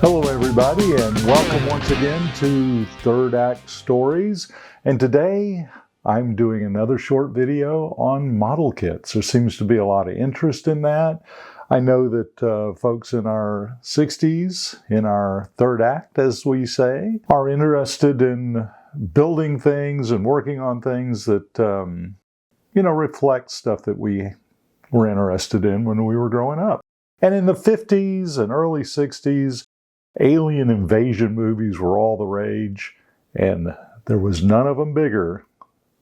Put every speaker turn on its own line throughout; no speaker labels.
Hello everybody, and welcome once again to Third Act Stories. And today I'm doing another short video on model kits. There seems to be a lot of interest in that. I know that folks in our 60s, in our third act as we say, are interested in building things and working on things that reflect stuff that we were interested in when we were growing up. And in the 50s and early 60s, alien invasion movies were all the rage, and there was none of them bigger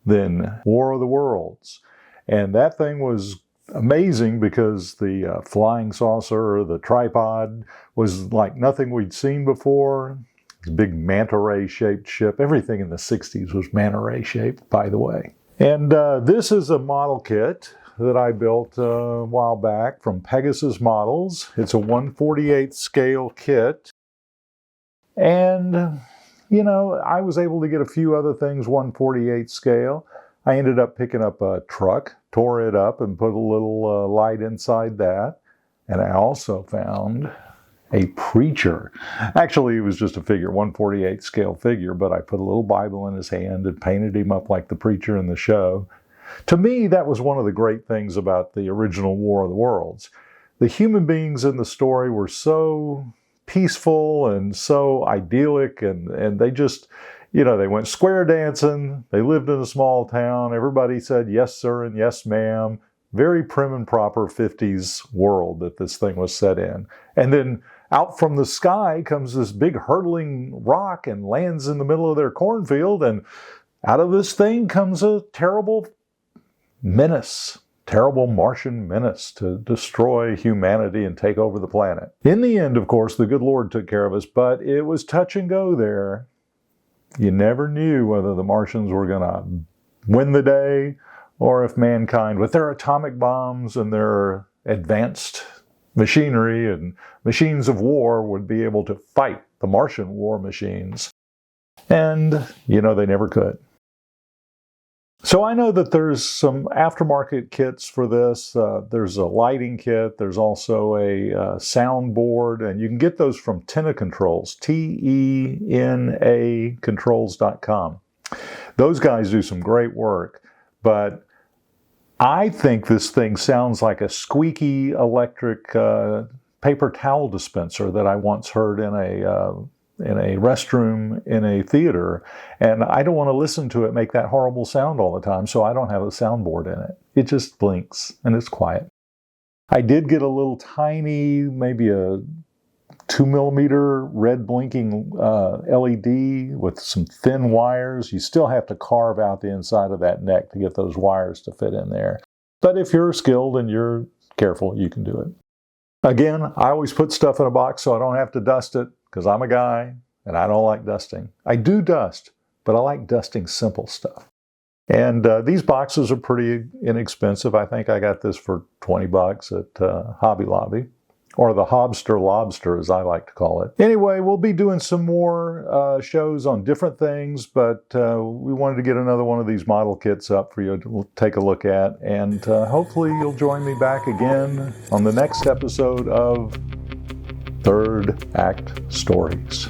than War of the Worlds. And that thing was amazing because the flying saucer, or the tripod, was like nothing we'd seen before. This big manta ray shaped ship. Everything in the 60s was manta ray shaped, by the way. And this is a model kit that I built a while back from Pegasus Models. It's a 1/48 scale kit. And, I was able to get a few other things 1/48 scale. I ended up picking up a truck, tore it up, and put a little light inside that. And I also found a preacher. Actually, it was just a figure, 1/48 scale figure, but I put a little Bible in his hand and painted him up like the preacher in the show. To me, that was one of the great things about the original War of the Worlds. The human beings in the story were so peaceful and so idyllic, and they just, they went square dancing. They lived in a small town. Everybody said yes sir and yes ma'am. Very prim and proper 50s world that this thing was set in. And then out from the sky comes this big hurtling rock and lands in the middle of their cornfield, and out of this thing comes a terrible menace. Terrible Martian menace to destroy humanity and take over the planet. In the end, of course, the good Lord took care of us, but it was touch and go there. You never knew whether the Martians were going to win the day or if mankind, with their atomic bombs and their advanced machinery and machines of war, would be able to fight the Martian war machines. And, they never could. So I know that there's some aftermarket kits for this. There's a lighting kit. There's also a soundboard, and you can get those from Tena Controls, TENA Controls.com. Those guys do some great work, but I think this thing sounds like a squeaky electric paper towel dispenser that I once heard in a restroom in a theater, and I don't want to listen to it make that horrible sound all the time, so I don't have a soundboard in it. It just blinks and it's quiet. I did get a little tiny, maybe a 2mm red blinking LED with some thin wires. You still have to carve out the inside of that neck to get those wires to fit in there. But if you're skilled and you're careful, you can do it. Again, I always put stuff in a box so I don't have to dust it, because I'm a guy and I don't like dusting. I do dust, but I like dusting simple stuff. And these boxes are pretty inexpensive. I think I got this for $20 at Hobby Lobby, or the Hobster Lobster as I like to call it. Anyway, we'll be doing some more shows on different things, but we wanted to get another one of these model kits up for you to take a look at. And hopefully you'll join me back again on the next episode of Third Act Stories.